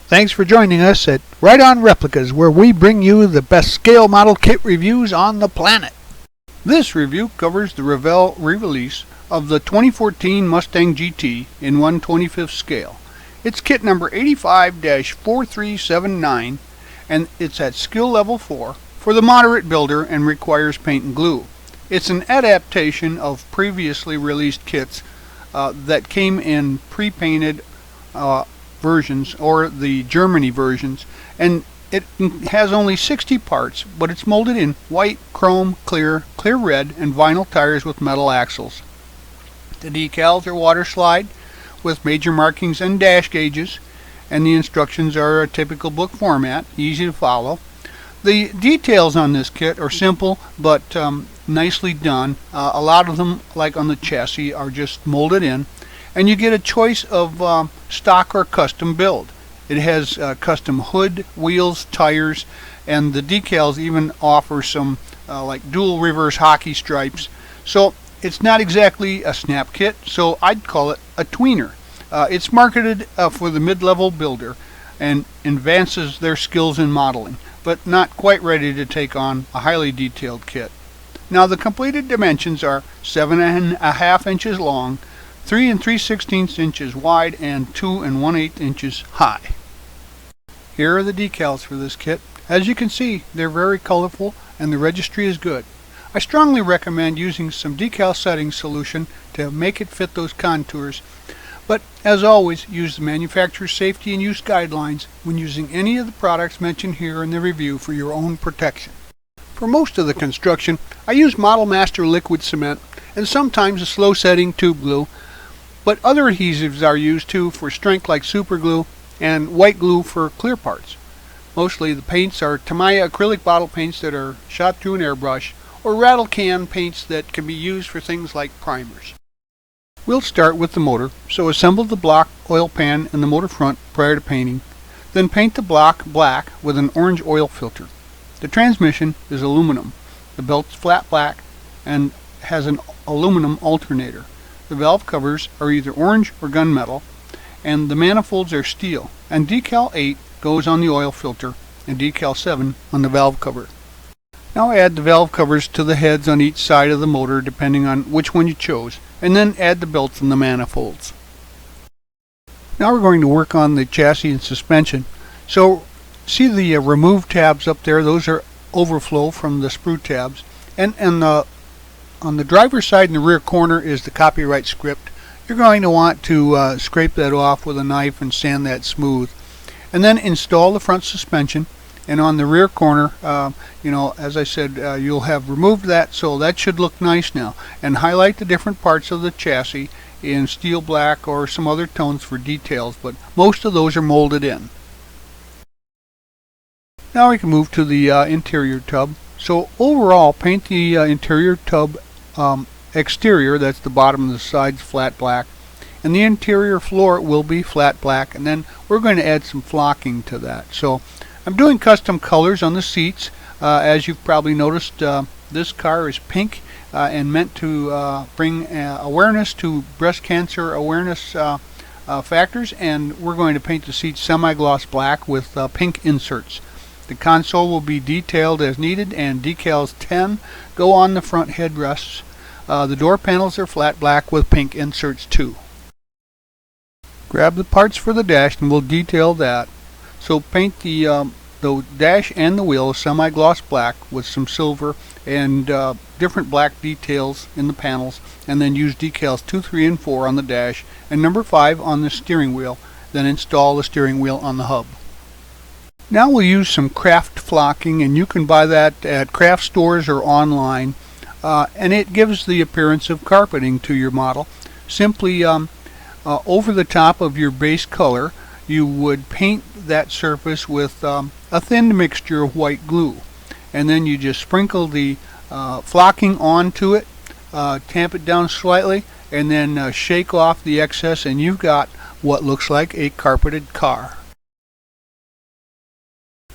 Thanks for joining us at Right On Replicas, where we bring you the best scale model kit reviews on the planet. This review covers the Revell re-release of the 2014 Mustang GT in 1/25th scale. It's kit number 85-4379, and it's at skill level 4 for the moderate builder and requires paint and glue. It's an adaptation of previously released kits that came in pre-painted versions, or the Germany versions, and it has only 60 parts, but it's molded in white, chrome, clear red, and vinyl tires with metal axles. The decals are water slide with major markings and dash gauges, and the instructions are a typical book format, easy to follow. The details on this kit are simple but nicely done. A lot of them, like on the chassis, are just molded in, and you get a choice of stock or custom build. It has custom hood, wheels, tires, and the decals even offer some like dual reverse hockey stripes. So it's not exactly a snap kit, so I'd call it a tweener. It's marketed for the mid-level builder and advances their skills in modeling, but not quite ready to take on a highly detailed kit. Now the completed dimensions are 7.5 inches long, 3 3/16 inches wide, and 2 1/8 inches high. Here are the decals for this kit. As you can see, they're very colorful and the registry is good. I strongly recommend using some decal setting solution to make it fit those contours, but as always, use the manufacturer's safety and use guidelines when using any of the products mentioned here in the review for your own protection. For most of the construction, I use Model Master liquid cement and sometimes a slow setting tube glue, but other adhesives are used too for strength, like super glue and white glue for clear parts. Mostly the paints are Tamiya acrylic bottle paints that are shot through an airbrush, or rattle can paints that can be used for things like primers. We'll start with the motor, so assemble the block oil pan and the motor front prior to painting. Then paint the block black with an orange oil filter. The transmission is aluminum. The belt's flat black and has an aluminum alternator. The valve covers are either orange or gunmetal, and the manifolds are steel, and decal 8 goes on the oil filter and decal 7 on the valve cover. Now add the valve covers to the heads on each side of the motor depending on which one you chose, and then add the belts and the manifolds. Now we're going to work on the chassis and suspension. So see the remove tabs up there? Those are overflow from the sprue tabs, and on the driver's side in the rear corner is the copyright script. You're going to want to scrape that off with a knife and sand that smooth, and then install the front suspension. And on the rear corner, as I said, you'll have removed that, so that should look nice now. And highlight the different parts of the chassis in steel black or some other tones for details, but most of those are molded in. Now we can move to the interior tub. So overall, paint the interior tub exterior, that's the bottom of the sides, flat black, and the interior floor will be flat black, and then we're going to add some flocking to that. So I'm doing custom colors on the seats. As you've probably noticed, this car is pink and meant to bring awareness to breast cancer awareness factors, and we're going to paint the seats semi-gloss black with pink inserts. The console will be detailed as needed, and decals 10 go on the front headrests. The door panels are flat black with pink inserts too. Grab the parts for the dash and we'll detail that. So paint the dash and the wheel semi-gloss black with some silver and different black details in the panels, and then use decals 2, 3, and 4 on the dash and number 5 on the steering wheel. Then install the steering wheel on the hub. Now we'll use some craft flocking, and you can buy that at craft stores or online, and it gives the appearance of carpeting to your model. Simply over the top of your base color, you would paint that surface with a thin mixture of white glue, and then you just sprinkle the flocking onto it, tamp it down slightly, and then shake off the excess, and you've got what looks like a carpeted car.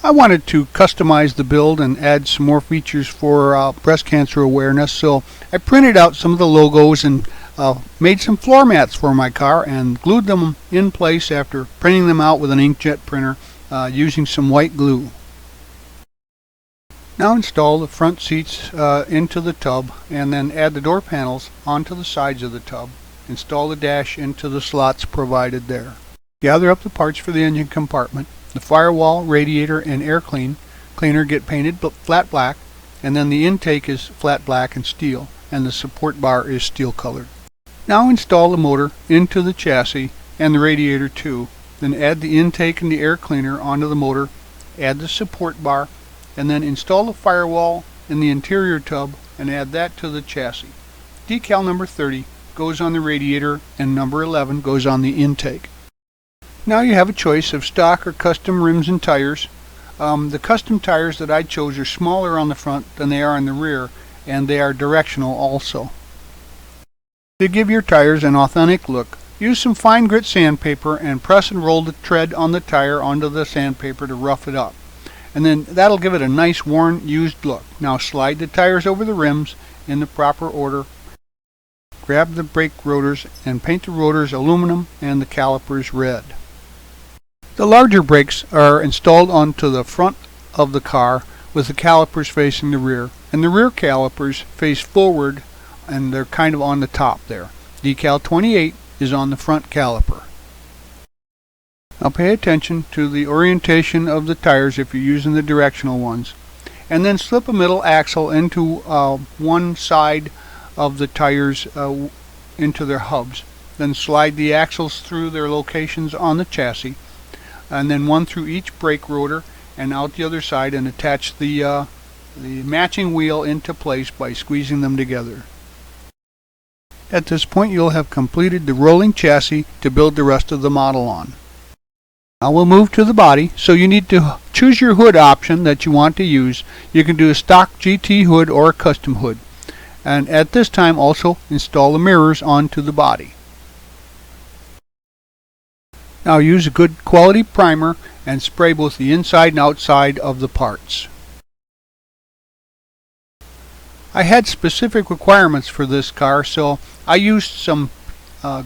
I wanted to customize the build and add some more features for breast cancer awareness, so I printed out some of the logos and made some floor mats for my car and glued them in place after printing them out with an inkjet printer using some white glue. Now install the front seats into the tub and then add the door panels onto the sides of the tub. Install the dash into the slots provided there. Gather up the parts for the engine compartment. The firewall, radiator, and air cleaner get painted flat black, and then the intake is flat black and steel, and the support bar is steel colored. Now install the motor into the chassis and the radiator too. Then add the intake and the air cleaner onto the motor, add the support bar, and then install the firewall in the interior tub and add that to the chassis. Decal number 30 goes on the radiator and number 11 goes on the intake. Now you have a choice of stock or custom rims and tires. The custom tires that I chose are smaller on the front than they are on the rear, and they are directional also. To give your tires an authentic look, use some fine grit sandpaper and press and roll the tread on the tire onto the sandpaper to rough it up. And then that'll give it a nice worn, used look. Now slide the tires over the rims in the proper order. Grab the brake rotors and paint the rotors aluminum and the calipers red. The larger brakes are installed onto the front of the car with the calipers facing the rear, and the rear calipers face forward and they're kind of on the top there. Decal 28 is on the front caliper. Now pay attention to the orientation of the tires if you're using the directional ones, and then slip a middle axle into one side of the tires into their hubs. Then slide the axles through their locations on the chassis, and then one through each brake rotor and out the other side, and attach the matching wheel into place by squeezing them together. At this point you'll have completed the rolling chassis to build the rest of the model on. Now we'll move to the body, so you need to choose your hood option that you want to use. You can do a stock GT hood or a custom hood. And at this time also install the mirrors onto the body. Now use a good quality primer and spray both the inside and outside of the parts. I had specific requirements for this car, so I used some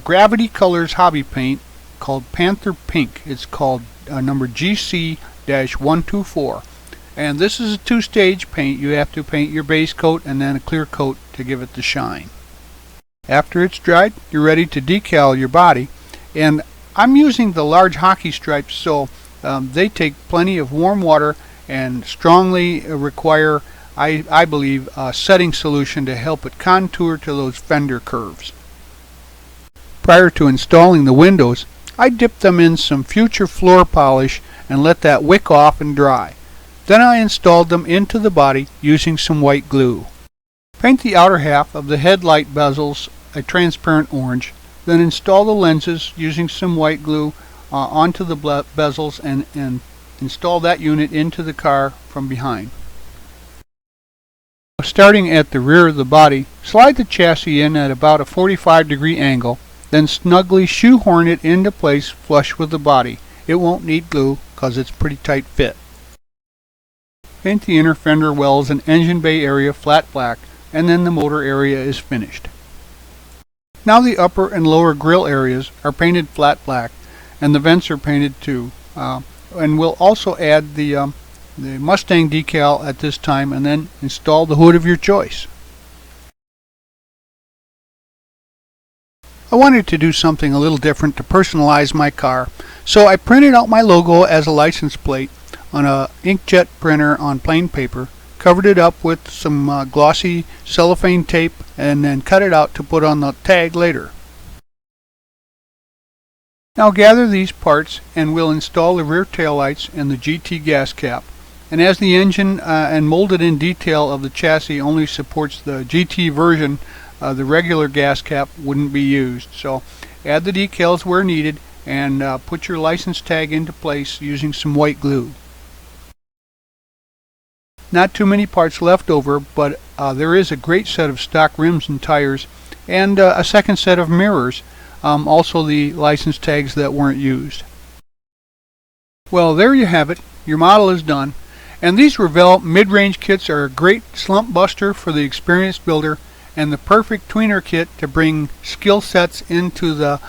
Gravity Colors hobby paint called Panther Pink. It's called number GC-124, and this is a two-stage paint. You have to paint your base coat and then a clear coat to give it the shine. After it's dried, you're ready to decal your body, and I'm using the large hockey stripes, so they take plenty of warm water and strongly require, I believe, a setting solution to help it contour to those fender curves. Prior to installing the windows, I dipped them in some Future floor polish and let that wick off and dry. Then I installed them into the body using some white glue. Paint the outer half of the headlight bezels a transparent orange. Then install the lenses using some white glue onto the bezels and install that unit into the car from behind. Starting at the rear of the body, slide the chassis in at about a 45-degree angle. Then snugly shoehorn it into place flush with the body. It won't need glue because it's pretty tight fit. Paint the inner fender wells and engine bay area flat black, and then the motor area is finished. Now the upper and lower grille areas are painted flat black, and the vents are painted too. And we'll also add the Mustang decal at this time, and then install the hood of your choice. I wanted to do something a little different to personalize my car, so I printed out my logo as a license plate on a inkjet printer on plain paper, covered it up with some glossy cellophane tape, and then cut it out to put on the tag later. Now gather these parts and we'll install the rear taillights and the GT gas cap. And as the engine and molded in detail of the chassis only supports the GT version, the regular gas cap wouldn't be used. So add the decals where needed and put your license tag into place using some white glue. Not too many parts left over, but there is a great set of stock rims and tires and a second set of mirrors, also the license tags that weren't used. Well, there you have it. Your model is done, and these Revell mid-range kits are a great slump buster for the experienced builder and the perfect tweener kit to bring skill sets into the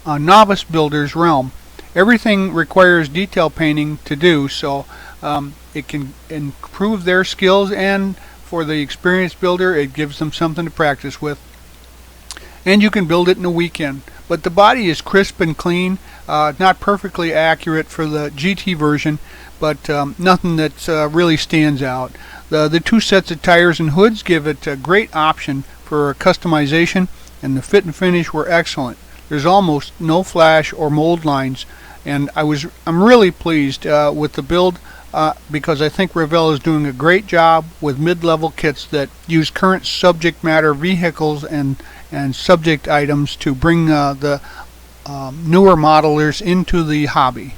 novice builder's realm. Everything requires detail painting to do, so it can improve their skills, and for the experienced builder it gives them something to practice with. And you can build it in a weekend. But the body is crisp and clean, not perfectly accurate for the GT version, but nothing that really stands out. The two sets of tires and hoods give it a great option for customization, and the fit and finish were excellent. There's almost no flash or mold lines, and I'm really pleased with the build because I think Revell is doing a great job with mid-level kits that use current subject matter vehicles and subject items to bring the newer modelers into the hobby.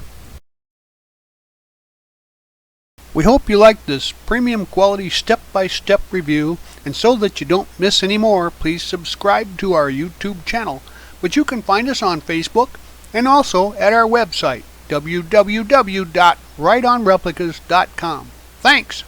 We hope you like this premium quality step-by-step review, and so that you don't miss any more, please subscribe to our YouTube channel. But you can find us on Facebook and also at our website, www.rightonreplicas.com. Thanks!